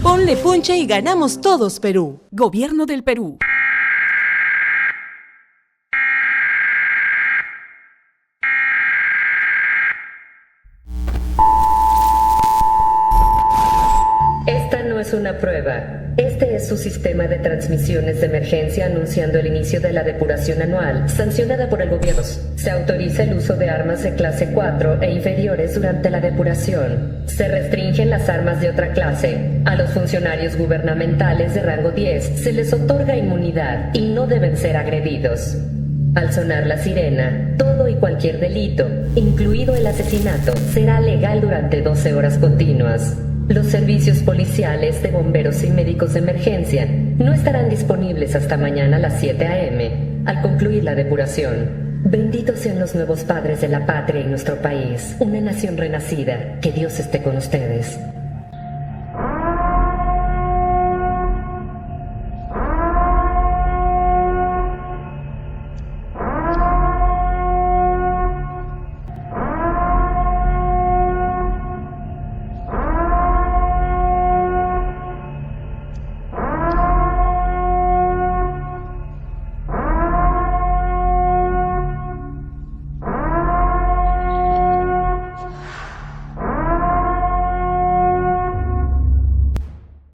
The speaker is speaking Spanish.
Ponle punche y ganamos todos, Perú. Gobierno del Perú. Esta no es una prueba. Este es su sistema de transmisiones de emergencia anunciando el inicio de la depuración anual, sancionada por el gobierno. Se autoriza el uso de armas de clase 4 e inferiores durante la depuración. Se restringen las armas de otra clase. A los funcionarios gubernamentales de rango 10 se les otorga inmunidad y no deben ser agredidos. Al sonar la sirena, todo y cualquier delito, incluido el asesinato, será legal durante 12 horas continuas. Los servicios policiales, de bomberos y médicos de emergencia no estarán disponibles hasta mañana a las 7 a.m., al concluir la depuración. Benditos sean los nuevos padres de la patria y nuestro país, una nación renacida. Que Dios esté con ustedes.